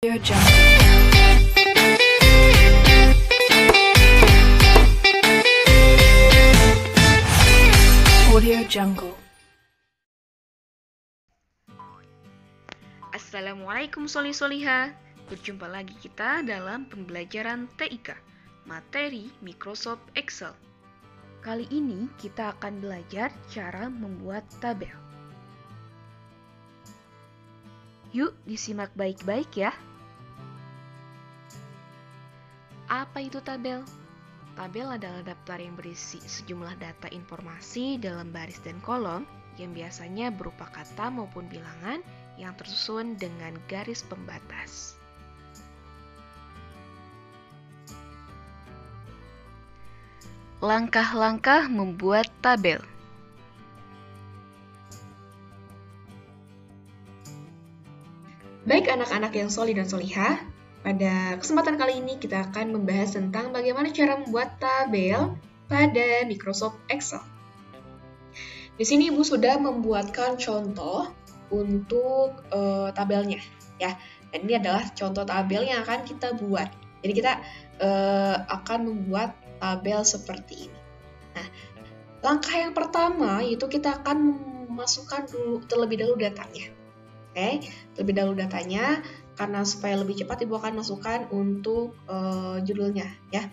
Audio Jungle. Audio Jungle. Assalamualaikum Soli-Soliha. Berjumpa lagi kita dalam pembelajaran TIK, materi Microsoft Excel. Kali ini kita akan belajar cara membuat tabel. Yuk disimak baik-baik ya. Apa itu tabel? Tabel adalah daftar yang berisi sejumlah data informasi dalam baris dan kolom yang biasanya berupa kata maupun bilangan yang tersusun dengan garis pembatas. Langkah-langkah membuat tabel. Baik anak-anak yang soli dan solihah, pada kesempatan kali ini kita akan membahas tentang bagaimana cara membuat tabel pada Microsoft Excel. Di sini Ibu sudah membuatkan contoh untuk tabelnya, ya. Dan ini adalah contoh tabel yang akan kita buat. Jadi kita akan membuat tabel seperti ini. Nah, langkah yang pertama yaitu kita akan memasukkan terlebih dahulu datanya. Oke, terlebih dahulu datanya, karena supaya lebih cepat Ibu akan masukkan untuk judulnya, ya.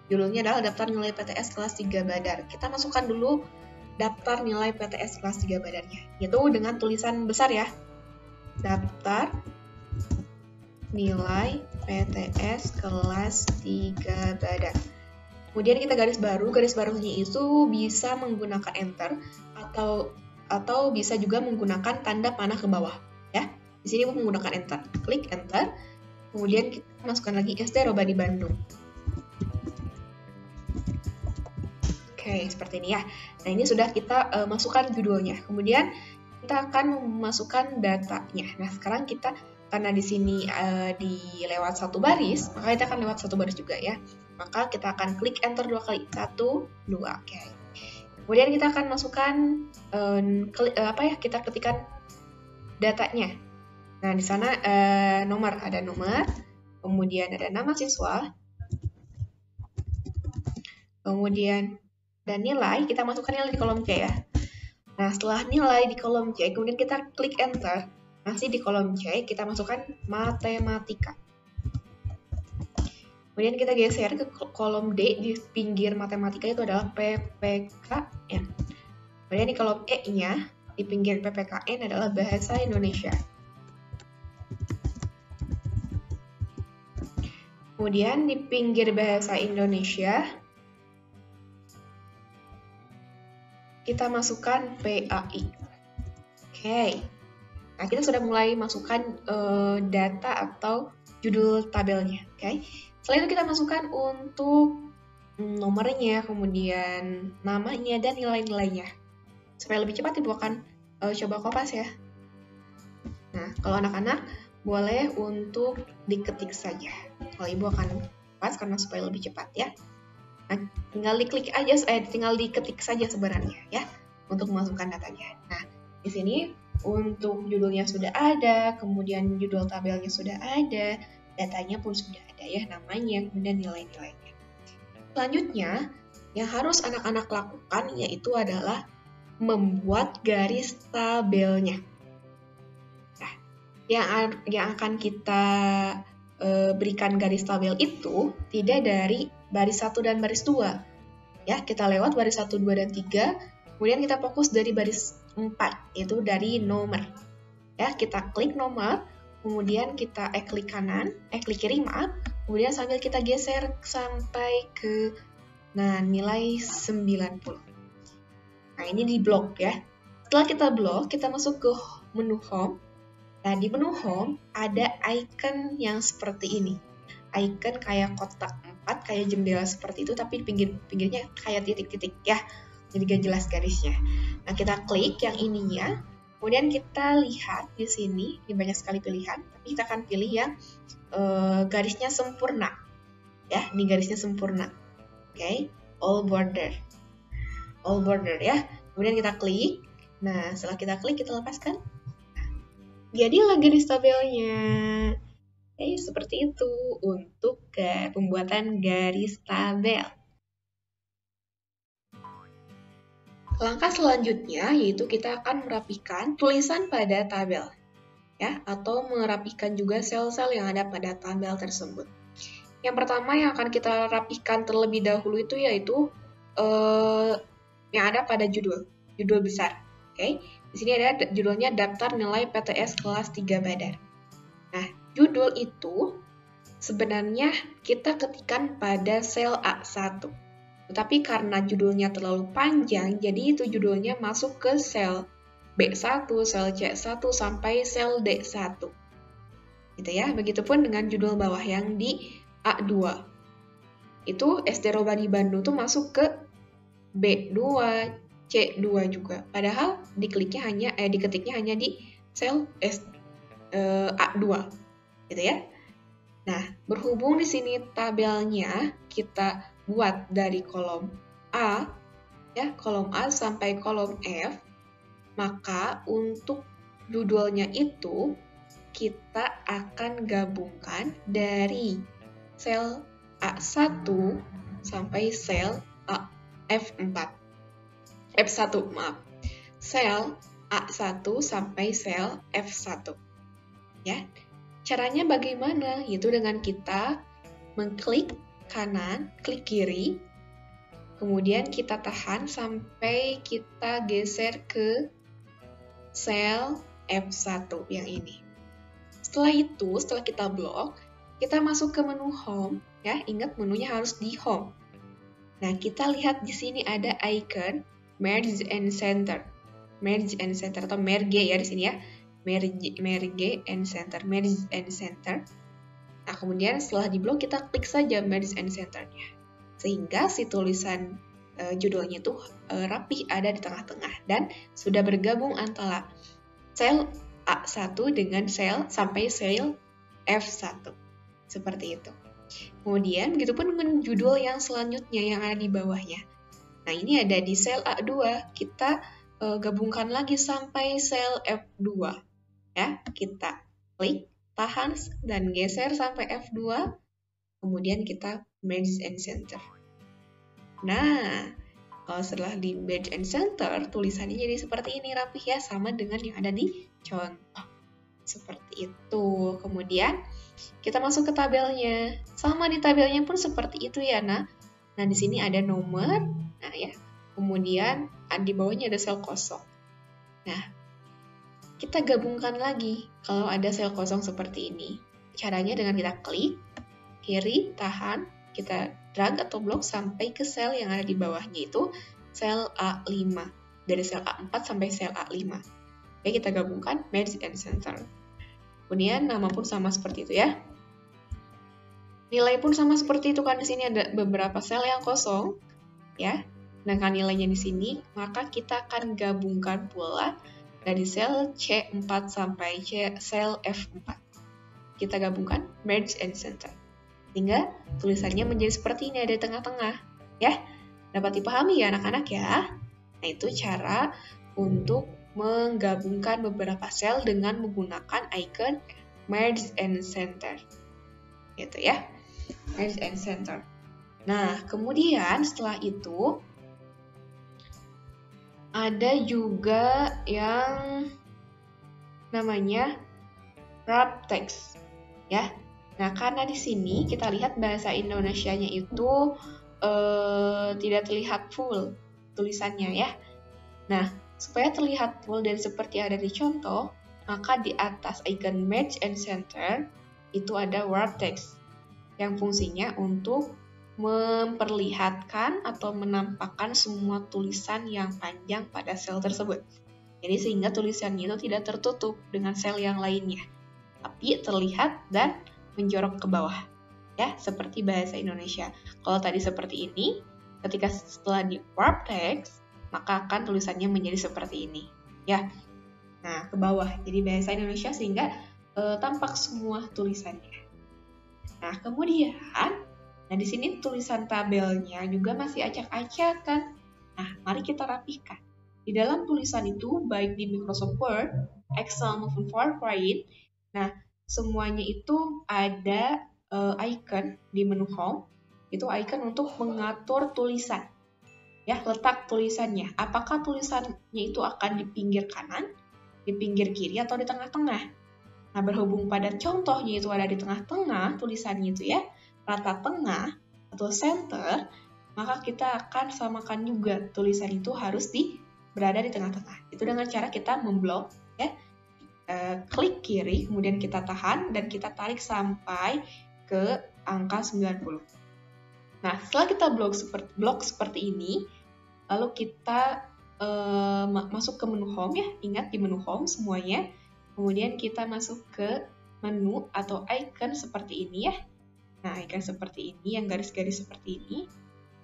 Judulnya adalah daftar nilai PTS kelas 3 Badar. Kita masukkan dulu daftar nilai PTS kelas 3 Badarnya, yaitu dengan tulisan besar ya. Daftar nilai PTS kelas 3 Badar. Kemudian kita garis barunya itu bisa menggunakan enter atau bisa juga menggunakan tanda panah ke bawah. Ya, di sini Ibu menggunakan enter, klik enter, kemudian kita masukkan lagi SD Robadi Bandung. Oke, seperti ini ya. Nah, ini sudah kita masukkan judulnya. Kemudian kita akan memasukkan datanya. Nah, sekarang kita karena di sini lewat satu baris, maka kita akan lewat satu baris juga ya. Maka kita akan klik enter 2 kali. 1, 2, oke. Kemudian kita akan masukkan kita ketikkan datanya. Nah, di sana ada nomor, kemudian ada nama siswa, kemudian dan nilai, kita masukkan nilai di kolom C ya. Nah, setelah nilai di kolom C, kemudian kita klik enter, masih di kolom C, kita masukkan matematika. Kemudian kita geser ke kolom D, di pinggir matematika itu adalah PPKN. Kemudian di kolom E-nya, di pinggir PPKN adalah bahasa Indonesia. Kemudian di pinggir bahasa Indonesia, kita masukkan PAI. Oke. Nah, kita sudah mulai masukkan data atau judul tabelnya. Oke. Setelah itu kita masukkan untuk nomornya, kemudian namanya, dan nilai-nilainya. Supaya lebih cepat Ibu akan coba kopas ya. Nah, kalau anak-anak boleh untuk diketik saja. Kalau Ibu akan kopas karena supaya lebih cepat ya. Nah, tinggal diketik saja sebenarnya ya untuk memasukkan datanya. Nah, di sini untuk judulnya sudah ada, kemudian judul tabelnya sudah ada, datanya pun sudah ada ya, namanya, kemudian nilai-nilainya. Selanjutnya, yang harus anak-anak lakukan yaitu adalah membuat garis tabelnya. Nah, yang akan kita berikan garis tabel itu tidak dari baris 1 dan baris 2. Ya, kita lewat baris 1, 2, dan 3, kemudian kita fokus dari baris 4, yaitu dari nomor. Ya, kita klik nomor, kemudian kita klik kiri, kemudian sambil kita geser sampai ke nilai 90. Nah, ini di blok ya. Setelah kita blok, kita masuk ke menu home. Nah, di menu home ada icon yang seperti ini. Icon kayak kotak 4, kayak jendela seperti itu, tapi pinggirnya kayak titik-titik ya. Jadi gak jelas garisnya. Nah, kita klik yang ininya. Kemudian kita lihat di sini, ini banyak sekali pilihan, tapi kita akan pilih yang garisnya sempurna. Ya, ini garisnya sempurna. Oke, all border ya. Kemudian kita klik. Nah, setelah kita klik, kita lepaskan. Jadilah garis tabelnya. Oke, seperti itu untuk pembuatan garis tabel. Langkah selanjutnya yaitu kita akan merapikan tulisan pada tabel, ya, atau merapikan juga sel-sel yang ada pada tabel tersebut. Yang pertama yang akan kita rapikan terlebih dahulu itu yaitu yang ada pada judul besar. Oke, di sini ada judulnya Daftar Nilai PTS Kelas 3 Badar. Nah, judul itu sebenarnya kita ketikkan pada sel A1. Tetapi karena judulnya terlalu panjang, jadi itu judulnya masuk ke sel B1, sel C1, sampai sel D1. Gitu ya. Begitupun dengan judul bawah yang di A2. Itu SD Robani Bandung tuh masuk ke B2, C2 juga. Padahal diketiknya hanya di sel A2. Gitu ya. Nah, berhubung di sini tabelnya kita buat dari kolom A, ya, kolom A sampai kolom F, maka untuk judulnya itu kita akan gabungkan dari sel A1 sampai sel F1, maaf. Sel A1 sampai sel F1. Ya. Caranya bagaimana? Yaitu dengan kita mengklik kanan, klik kiri, kemudian kita tahan sampai kita geser ke sel F1 yang ini. Setelah itu, setelah kita blok, kita masuk ke menu home, ya, ingat menunya harus di home. Nah, kita lihat di sini ada icon merge and center. Merge and center atau merge ya di sini ya. Merge and center. Nah, kemudian setelah diblok kita klik saja merge and centernya, sehingga si tulisan judulnya itu rapi ada di tengah-tengah dan sudah bergabung antara sel A1 dengan sel sampai sel F1 seperti itu. Kemudian begitupun dengan judul yang selanjutnya yang ada di bawahnya. Nah, ini ada di sel A2, kita gabungkan lagi sampai sel F2. Ya, kita klik, tahan, dan geser sampai F2, kemudian kita merge and center. Nah, kalau setelah di merge and center, tulisannya jadi seperti ini rapih ya, sama dengan yang ada di contoh. Seperti itu. Kemudian, kita masuk ke tabelnya. Sama di tabelnya pun seperti itu ya, Nah, di sini ada nomor, nah ya. Kemudian, di bawahnya ada sel kosong. Nah, kita gabungkan lagi kalau ada sel kosong seperti ini. Caranya dengan kita klik, kiri, tahan, kita drag atau blok sampai ke sel yang ada di bawahnya itu sel A5. Dari sel A4 sampai sel A5. Oke, kita gabungkan, merge and center. Kemudian nama pun sama seperti itu ya. Nilai pun sama seperti itu kan di sini ada beberapa sel yang kosong ya. Sedangkan nilainya di sini, maka kita akan gabungkan pula dari sel C4 sampai sel F4. Kita gabungkan, merge and center. Sehingga tulisannya menjadi seperti ini, ada di tengah-tengah. Ya, dapat dipahami ya anak-anak ya? Nah, itu cara untuk menggabungkan beberapa sel dengan menggunakan icon merge and center. Gitu ya, merge and center. Nah, kemudian setelah itu, ada juga yang namanya wrap text, ya. Nah, karena di sini kita lihat bahasa Indonesianya itu tidak terlihat full tulisannya, ya. Nah, supaya terlihat full dan seperti ada di contoh, maka di atas icon merge and center itu ada wrap text yang fungsinya untuk memperlihatkan atau menampakkan semua tulisan yang panjang pada sel tersebut. Jadi sehingga tulisannya itu tidak tertutup dengan sel yang lainnya, tapi terlihat dan menjorok ke bawah. Ya, seperti bahasa Indonesia. Kalau tadi seperti ini, ketika setelah di wrap text, maka akan tulisannya menjadi seperti ini. Ya, nah ke bawah. Jadi bahasa Indonesia sehingga tampak semua tulisannya. Nah, kemudian nah, di sini tulisan tabelnya juga masih acak-acakan. Nah, mari kita rapihkan. Di dalam tulisan itu, baik di Microsoft Word, Excel, maupun PowerPoint, nah, semuanya itu ada icon di menu home. Itu icon untuk mengatur tulisan. Ya, letak tulisannya. Apakah tulisannya itu akan di pinggir kanan, di pinggir kiri, atau di tengah-tengah? Nah, berhubung pada contohnya itu ada di tengah-tengah tulisannya itu ya, rata tengah atau center, maka kita akan samakan juga tulisan itu harus berada di tengah-tengah. Itu dengan cara kita memblok ya. Klik kiri, kemudian kita tahan dan kita tarik sampai ke angka 90. Nah, setelah kita blok seperti ini, lalu kita masuk ke menu home ya. Ingat di menu home semuanya. Kemudian kita masuk ke menu atau icon seperti ini ya. Nah, icon seperti ini, yang garis-garis seperti ini.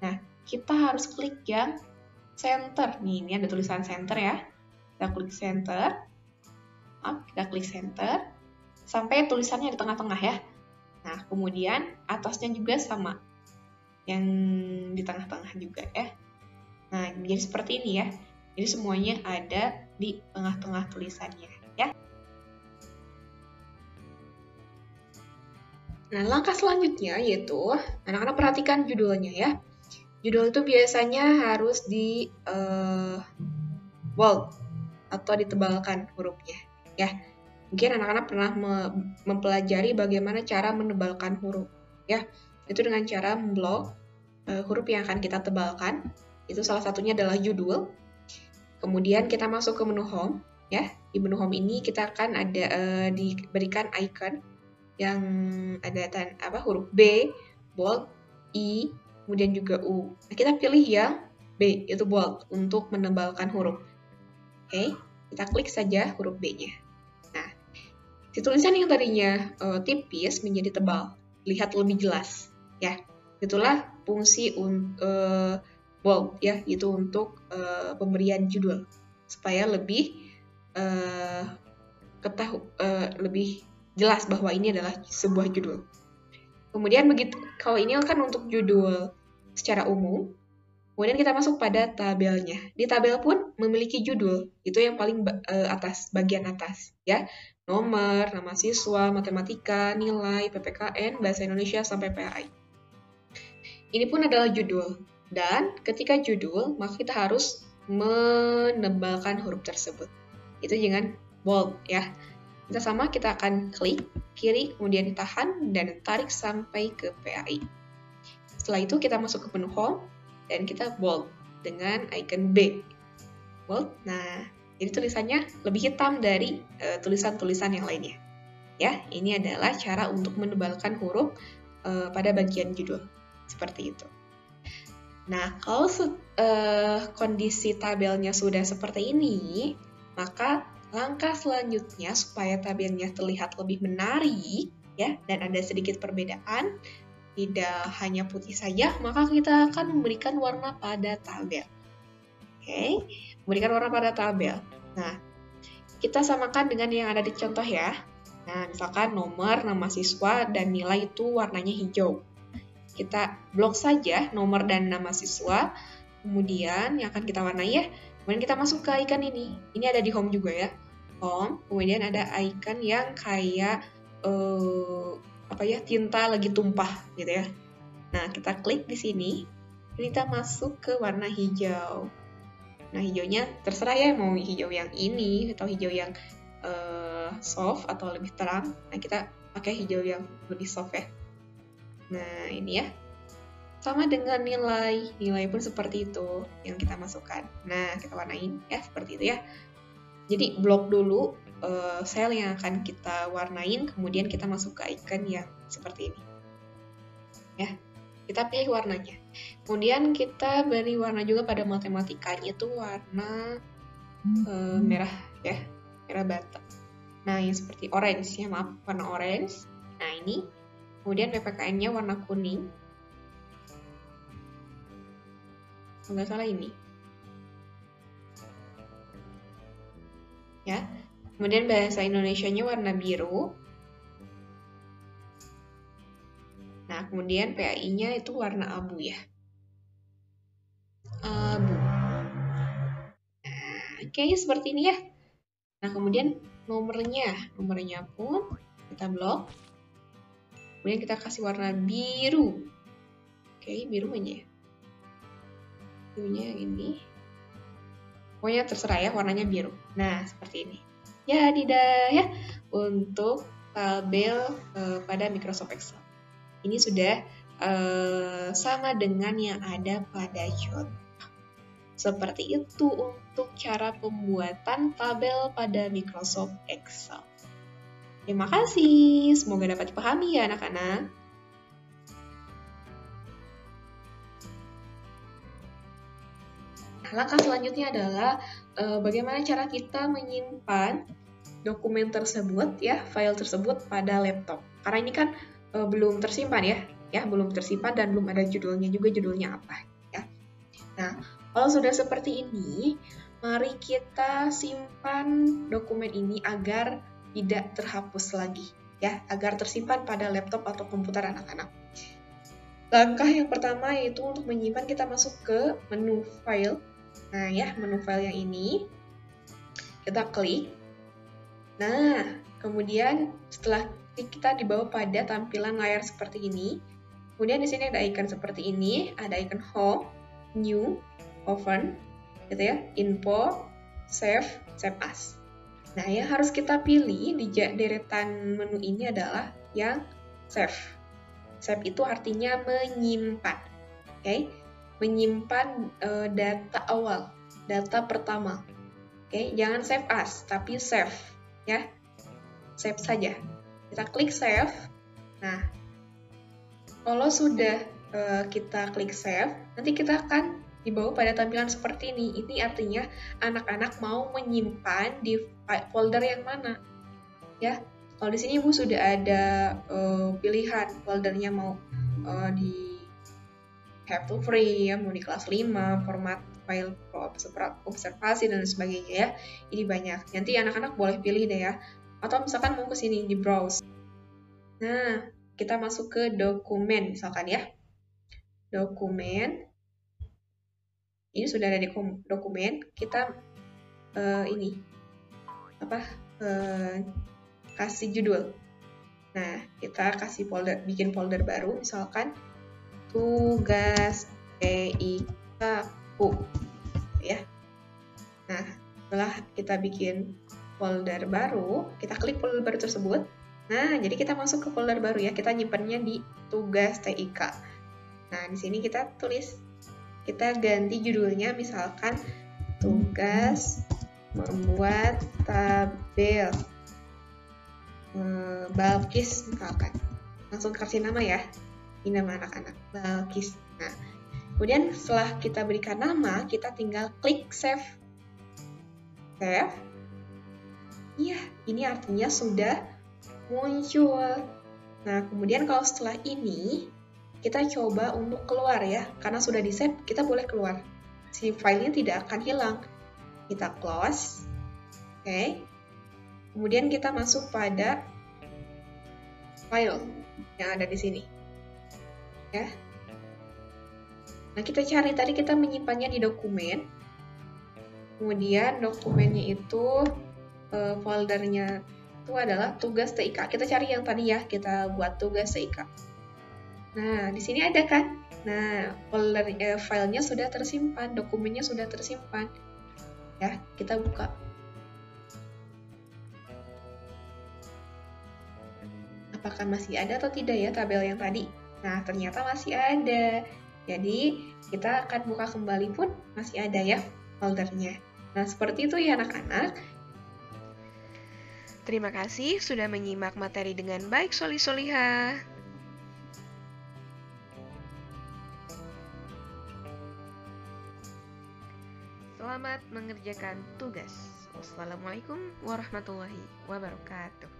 Nah, kita harus klik yang center. Nih, ini ada tulisan center ya. Kita klik center. Kita klik center. Sampai tulisannya di tengah-tengah ya. Nah, kemudian atasnya juga sama. Yang di tengah-tengah juga ya. Nah, jadi seperti ini ya. Jadi semuanya ada di tengah-tengah tulisannya ya. Nah, langkah selanjutnya yaitu anak-anak perhatikan judulnya ya. Judul itu biasanya harus di bold atau ditebalkan hurufnya ya. Mungkin anak-anak pernah mempelajari bagaimana cara menebalkan huruf ya. Itu dengan cara memblok huruf yang akan kita tebalkan. Itu salah satunya adalah judul. Kemudian kita masuk ke menu home ya. Di menu home ini kita akan ada diberikan icon yang ada huruf B, bold, I, kemudian juga U. Nah, kita pilih yang B, itu bold, untuk menebalkan huruf. Oke, kita klik saja huruf B-nya. Nah, si tulisan yang tadinya tipis menjadi tebal, lihat lebih jelas. Ya, itulah fungsi bold, ya, itu untuk pemberian judul supaya lebih lebih jelas bahwa ini adalah sebuah judul. Kemudian kalau ini kan untuk judul secara umum. Kemudian kita masuk pada tabelnya. Di tabel pun memiliki judul, itu yang paling atas, bagian atas, ya. Nomor, nama siswa, matematika, nilai, PPKN, bahasa Indonesia sampai PAI. Ini pun adalah judul. Dan ketika judul, maka kita harus menebalkan huruf tersebut. Itu dengan bold ya. Kita akan klik kiri, kemudian ditahan dan tarik sampai ke PAI. Setelah itu kita masuk ke menu home dan kita bold dengan icon B. Bold. Nah, jadi tulisannya lebih hitam dari tulisan-tulisan yang lainnya. Ya, ini adalah cara untuk menebalkan huruf pada bagian judul. Seperti itu. Nah, kalau kondisi tabelnya sudah seperti ini, maka langkah selanjutnya supaya tabelnya terlihat lebih menarik, ya, dan ada sedikit perbedaan, tidak hanya putih saja, maka kita akan memberikan warna pada tabel. Oke, memberikan warna pada tabel. Nah, kita samakan dengan yang ada di contoh ya. Nah, misalkan nomor, nama siswa, dan nilai itu warnanya hijau. Kita blok saja nomor dan nama siswa, kemudian yang akan kita warnai ya. Kemudian kita masuk ke icon ini. Ini ada di home juga ya. Home, kemudian ada icon yang kayak tinta lagi tumpah gitu ya. Nah, kita klik di sini. Kita masuk ke warna hijau. Nah, hijaunya terserah ya, mau hijau yang ini atau hijau yang soft atau lebih terang. Nah, kita pakai hijau yang lebih soft ya. Nah, ini ya. Sama dengan nilai pun seperti itu yang kita masukkan. Nah, kita warnain ya seperti itu ya. Jadi blok dulu sel yang akan kita warnain, kemudian kita masuk ke icon yang seperti ini. Ya, kita pilih warnanya. Kemudian kita beri warna juga pada matematikanya itu warna merah ya, merah bata. Nah, yang seperti orange ya, maaf, warna orange. Nah, ini. Kemudian PPKN-nya warna kuning. Nggak salah ini. Ya. Kemudian bahasa Indonesianya warna biru. Nah, kemudian PAI-nya itu warna abu ya. Abu. Nah, oke, seperti ini ya. Nah, kemudian nomornya pun Kita blok. Kemudian kita kasih warna biru. Oke, biru aja ya. Birunya yang ini. Pokoknya terserah ya, warnanya biru. Nah, seperti ini. Jadi dah ya, untuk tabel pada Microsoft Excel. Ini sudah sama dengan yang ada pada contoh. Seperti itu untuk cara pembuatan tabel pada Microsoft Excel. Terima kasih, semoga dapat dipahami ya anak-anak. Nah, langkah selanjutnya adalah bagaimana cara kita menyimpan dokumen tersebut ya, file tersebut pada laptop. Karena ini kan belum tersimpan ya, belum tersimpan dan belum ada judulnya juga, judulnya apa ya. Nah, kalau sudah seperti ini, mari kita simpan dokumen ini agar tidak terhapus lagi ya, agar tersimpan pada laptop atau komputer anak-anak. Langkah yang pertama yaitu untuk menyimpan, kita masuk ke menu file. Nah ya, menu file yang ini kita klik. Nah, kemudian setelah kita dibawa pada tampilan layar seperti ini, kemudian di sini ada icon seperti ini, ada icon home, new, open, gitu ya, info, save as. Nah, yang harus kita pilih di deretan menu ini adalah yang save. Save itu artinya menyimpan, oke? Menyimpan data awal, data pertama, oke? Jangan save as, tapi save, ya, save saja. Kita klik save. Nah, kalau sudah kita klik save, nanti kita akan dibawa pada tampilan seperti ini. Ini artinya anak-anak mau menyimpan di folder yang mana, ya. Kalau di sini Ibu sudah ada pilihan foldernya, mau di have to free, ya, mau di kelas 5, format file observasi dan sebagainya ya. Ini banyak. Nanti anak-anak boleh pilih deh ya. Atau misalkan mau ke sini di browse. Nah, kita masuk ke dokumen misalkan ya. Dokumen. Ini sudah ada di dokumen, kita kasih judul. Nah, kita kasih folder, bikin folder baru, misalkan tugas TIK-U, ya. Nah, setelah kita bikin folder baru, kita klik folder baru tersebut. Nah, jadi kita masuk ke folder baru ya, kita nyimpannya di tugas TIK. Nah, di sini kita tulis. Kita ganti judulnya, misalkan tugas membuat tabel Balkis misalkan. Langsung kasih nama ya, ini nama anak-anak, Balkis. Nah, kemudian setelah kita berikan nama, kita tinggal klik save. Save. Iya, ini artinya sudah muncul. Nah, kemudian kalau setelah ini kita coba untuk keluar ya, karena sudah di save, kita boleh keluar. Si filenya tidak akan hilang. Kita close, oke. Kemudian kita masuk pada file yang ada di sini, ya. Nah, kita cari, tadi kita menyimpannya di dokumen. Kemudian dokumennya itu foldernya itu adalah tugas TIK. Kita cari yang tadi ya, kita buat tugas TIK. Nah, di sini ada kan? Nah, folder filenya sudah tersimpan, dokumennya sudah tersimpan. Ya, kita buka. Apakah masih ada atau tidak ya tabel yang tadi? Nah, ternyata masih ada. Jadi, kita akan buka kembali pun masih ada ya foldernya. Nah, seperti itu ya anak-anak. Terima kasih sudah menyimak materi dengan baik, Solih-Solihah. Selamat mengerjakan tugas. Wassalamualaikum warahmatullahi wabarakatuh.